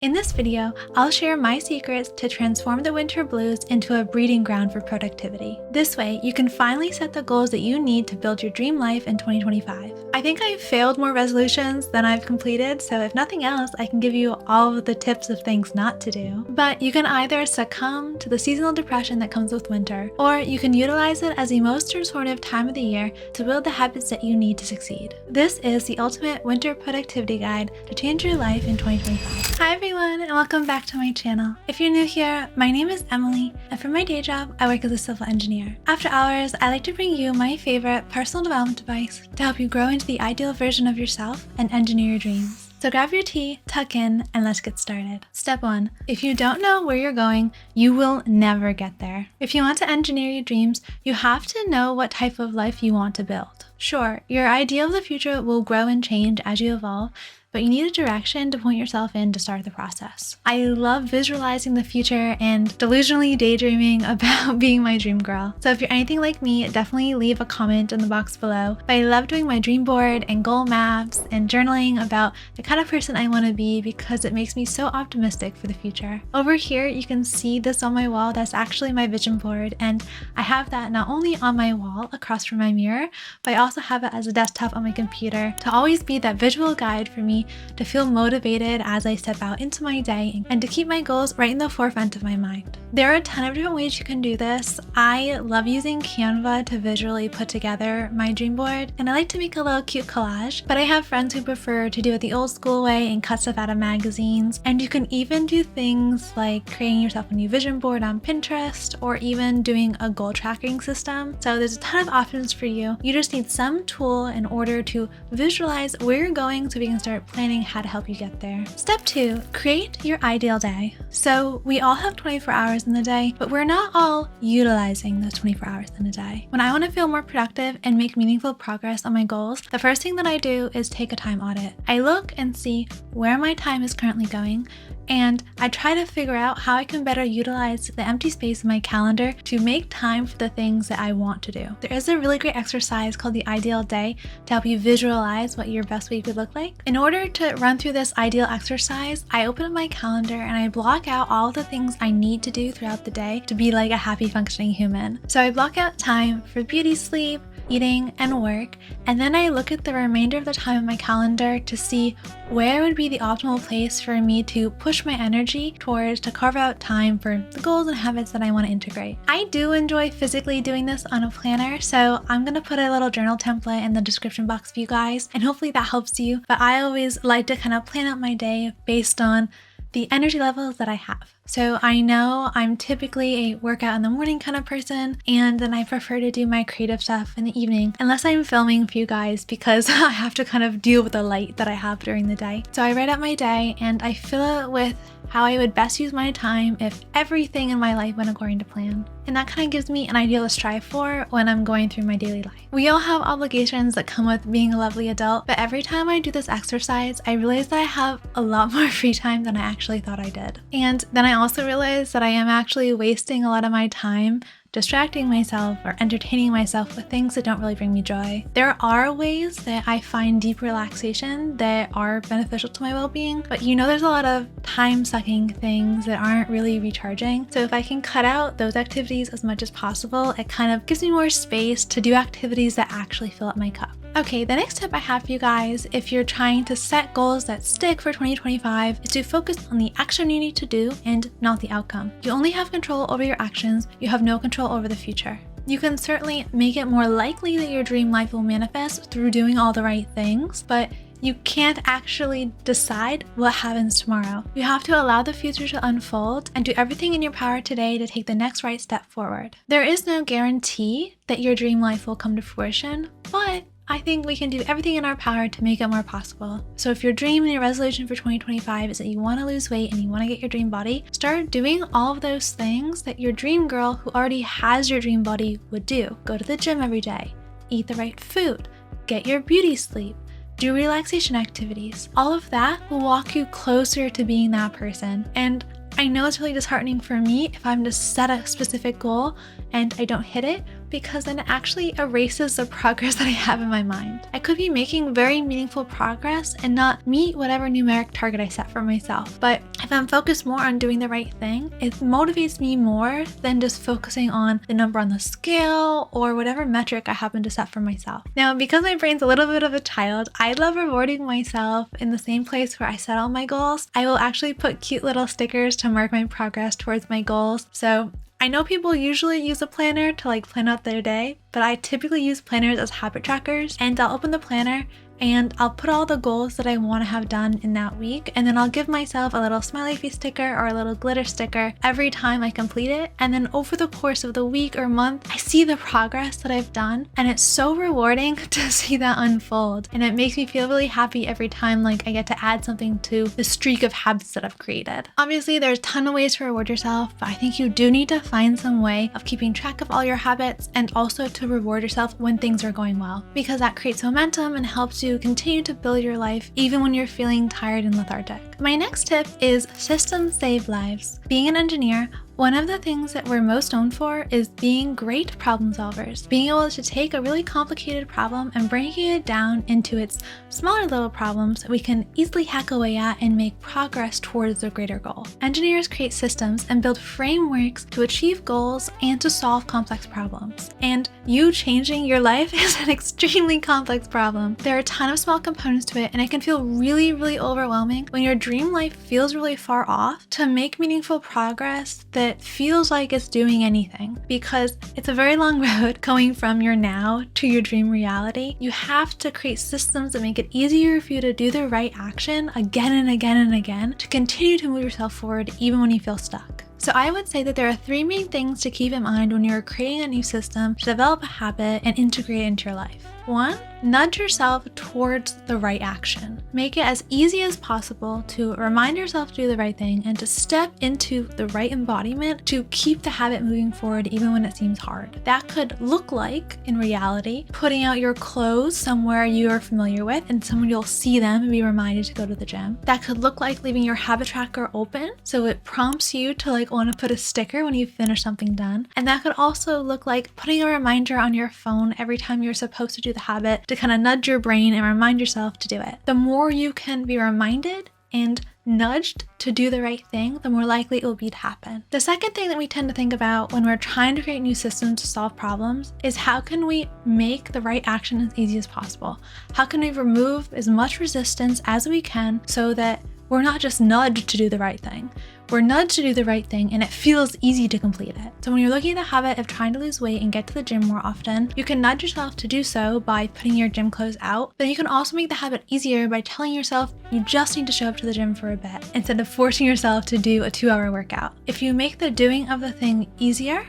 In this video, I'll share my secrets to transform the winter blues into a breeding ground for productivity. This way, you can finally set the goals that you need to build your dream life in 2025. I think I've failed more resolutions than I've completed, so if nothing else, I can give you all of the tips of things not to do. But you can either succumb to the seasonal depression that comes with winter, or you can utilize it as the most transformative time of the year to build the habits that you need to succeed. This is the ultimate winter productivity guide to change your life in 2025. Hi everyone, and welcome back to my channel. If you're new here, my name is Emily, and for my day job, I work as a civil engineer. After hours, I like to bring you my favorite personal development device to help you grow into the ideal version of yourself and engineer your dreams. So grab your tea, tuck in, and let's get started. Step 1. If you don't know where you're going, you will never get there. If you want to engineer your dreams, you have to know what type of life you want to build. Sure, your idea of the future will grow and change as you evolve, but you need a direction to point yourself in to start the process. I love visualizing the future and delusionally daydreaming about being my dream girl. So if you're anything like me, definitely leave a comment in the box below. But I love doing my dream board and goal maps and journaling about the kind of person I want to be because it makes me so optimistic for the future. Over here, you can see this on my wall. That's actually my vision board, and I have that not only on my wall across from my mirror, but I also have it as a desktop on my computer to always be that visual guide for me to feel motivated as I step out into my day and to keep my goals right in the forefront of my mind. There are a ton of different ways you can do this. I love using Canva to visually put together my dream board, and I like to make a little cute collage, but I have friends who prefer to do it the old school way and cut stuff out of magazines. And you can even do things like creating yourself a new vision board on Pinterest or even doing a goal tracking system. So there's a ton of options for you. You just need some tool in order to visualize where you're going so we can start planning how to help you get there. Step 2, create your ideal day. So we all have 24 hours in the day, but we're not all utilizing those 24 hours in a day. When I want to feel more productive and make meaningful progress on my goals, the first thing that I do is take a time audit. I look and see where my time is currently going, and I try to figure out how I can better utilize the empty space in my calendar to make time for the things that I want to do. There is a really great exercise called the ideal day to help you visualize what your best week would look like. In order to run through this ideal exercise, I open up my calendar and I block out all the things I need to do throughout the day to be like a happy functioning human. So I block out time for beauty, sleep, eating, and work, and then I look at the remainder of the time in my calendar to see where would be the optimal place for me to push my energy towards to carve out time for the goals and habits that I want to integrate. I do enjoy physically doing this on a planner, so I'm going to put a little journal template in the description box for you guys, and hopefully that helps you. But I always like to kind of plan out my day based on the energy levels that I have. So I know I'm typically a workout in the morning kind of person, and then I prefer to do my creative stuff in the evening, unless I'm filming for you guys because I have to kind of deal with the light that I have during the day. So I write out my day and I fill it with how I would best use my time if everything in my life went according to plan. And that kind of gives me an ideal to strive for when I'm going through my daily life. We all have obligations that come with being a lovely adult, but every time I do this exercise, I realize that I have a lot more free time than I actually thought I did. And then I also realize that I am actually wasting a lot of my time distracting myself or entertaining myself with things that don't really bring me joy. There are ways that I find deep relaxation that are beneficial to my well-being, but there's a lot of time-sucking things that aren't really recharging. So if I can cut out those activities as much as possible, it kind of gives me more space to do activities that actually fill up my cup. Okay, the next tip I have for you guys, if you're trying to set goals that stick for 2025, is to focus on the action you need to do and not the outcome. You only have control over your actions, you have no control over the future. You can certainly make it more likely that your dream life will manifest through doing all the right things, but you can't actually decide what happens tomorrow. You have to allow the future to unfold and do everything in your power today to take the next right step forward. There is no guarantee that your dream life will come to fruition, but I think we can do everything in our power to make it more possible. So if your dream and your resolution for 2025 is that you want to lose weight and you want to get your dream body, start doing all of those things that your dream girl who already has your dream body would do. Go to the gym every day, eat the right food, get your beauty sleep, do relaxation activities. All of that will walk you closer to being that person. And I know it's really disheartening for me if I'm to set a specific goal and I don't hit it, because then it actually erases the progress that I have in my mind. I could be making very meaningful progress and not meet whatever numeric target I set for myself. But if I'm focused more on doing the right thing, it motivates me more than just focusing on the number on the scale or whatever metric I happen to set for myself. Now, because my brain's a little bit of a child, I love rewarding myself in the same place where I set all my goals. I will actually put cute little stickers to mark my progress towards my goals. So I know people usually use a planner to plan out their day, but I typically use planners as habit trackers, and I'll open the planner and I'll put all the goals that I want to have done in that week, and then I'll give myself a little smiley face sticker or a little glitter sticker every time I complete it. And then over the course of the week or month, I see the progress that I've done, and it's so rewarding to see that unfold, and it makes me feel really happy every time I get to add something to the streak of habits that I've created. Obviously, there's a ton of ways to reward yourself, but I think you do need to find some way of keeping track of all your habits and also to reward yourself when things are going well, because that creates momentum and helps you continue to build your life even when you're feeling tired and lethargic. My next tip is systems save lives. Being an engineer, one of the things that we're most known for is being great problem solvers, being able to take a really complicated problem and breaking it down into its smaller little problems that we can easily hack away at and make progress towards the greater goal. Engineers create systems and build frameworks to achieve goals and to solve complex problems. And you changing your life is an extremely complex problem. There are a ton of small components to it, and it can feel really, really overwhelming when your dream life feels really far off to make meaningful progress that feels like it's doing anything, because it's a very long road going from your now to your dream reality. You have to create systems that make it easier for you to do the right action again and again and again to continue to move yourself forward even when you feel stuck. So I would say that there are 3 main things to keep in mind when you're creating a new system to develop a habit and integrate it into your life. 1, nudge yourself towards the right action. Make it as easy as possible to remind yourself to do the right thing and to step into the right embodiment to keep the habit moving forward even when it seems hard. That could look like, in reality, putting out your clothes somewhere you are familiar with and somewhere you'll see them and be reminded to go to the gym. That could look like leaving your habit tracker open so it prompts you to want to put a sticker when you finish something done. And that could also look like putting a reminder on your phone every time you're supposed to do the habit to kind of nudge your brain and remind yourself to do it. The more you can be reminded and nudged to do the right thing, the more likely it will be to happen. The second thing that we tend to think about when we're trying to create new systems to solve problems is how can we make the right action as easy as possible? How can we remove as much resistance as we can so that we're not just nudged to do the right thing. We're nudged to do the right thing and it feels easy to complete it. So when you're looking at the habit of trying to lose weight and get to the gym more often, you can nudge yourself to do so by putting your gym clothes out. But you can also make the habit easier by telling yourself you just need to show up to the gym for a bit instead of forcing yourself to do a 2-hour workout. If you make the doing of the thing easier,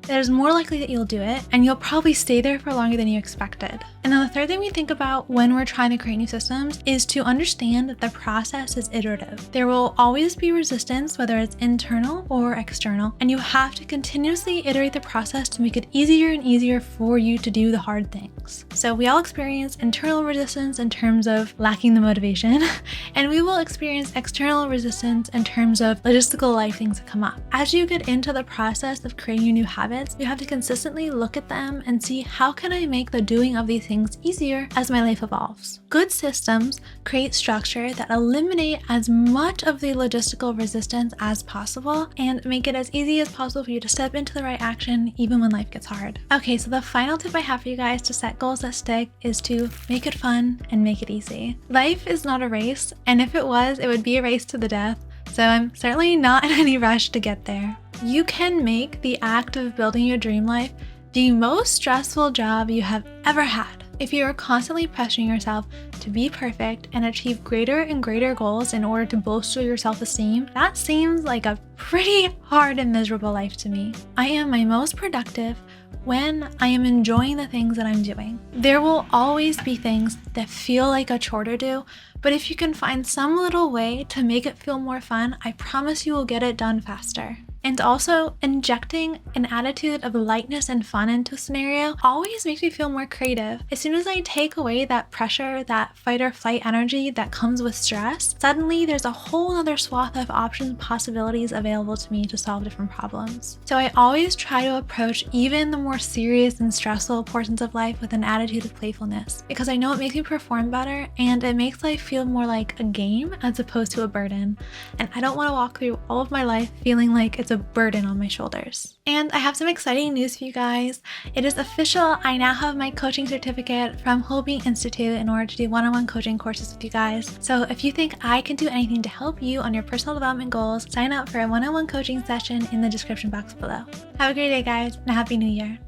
there's more likely that you'll do it and you'll probably stay there for longer than you expected. And then the third thing we think about when we're trying to create new systems is to understand that the process is iterative. There will always be resistance, whether it's internal or external, and you have to continuously iterate the process to make it easier and easier for you to do the hard things. So we all experience internal resistance in terms of lacking the motivation, and we will experience external resistance in terms of logistical life things that come up. As you get into the process of creating your new habits, you have to consistently look at them and see how can I make the doing of these things easier as my life evolves. Good systems create structure that eliminate as much of the logistical resistance as possible and make it as easy as possible for you to step into the right action even when life gets hard. Okay, so the final tip I have for you guys to set goals that stick is to make it fun and make it easy. Life is not a race, and if it was, it would be a race to the death. So I'm certainly not in any rush to get there. You can make the act of building your dream life the most stressful job you have ever had. If you are constantly pressuring yourself to be perfect and achieve greater and greater goals in order to bolster your self-esteem, that seems like a pretty hard and miserable life to me. I am my most productive when I am enjoying the things that I'm doing. There will always be things that feel like a chore to do, but if you can find some little way to make it feel more fun, I promise you will get it done faster. And also, injecting an attitude of lightness and fun into a scenario always makes me feel more creative. As soon as I take away that pressure, that fight or flight energy that comes with stress, suddenly there's a whole other swath of options and possibilities available to me to solve different problems. So I always try to approach even the more serious and stressful portions of life with an attitude of playfulness, because I know it makes me perform better and it makes life feel more like a game as opposed to a burden. And I don't want to walk through all of my life feeling like it's a burden on my shoulders. And I have some exciting news for you guys. It is official. I now have my coaching certificate from Whole Being Institute in order to do one-on-one coaching courses with you guys. So if you think I can do anything to help you on your personal development goals, sign up for a one-on-one coaching session in the description box below. Have a great day, guys, and a Happy New Year.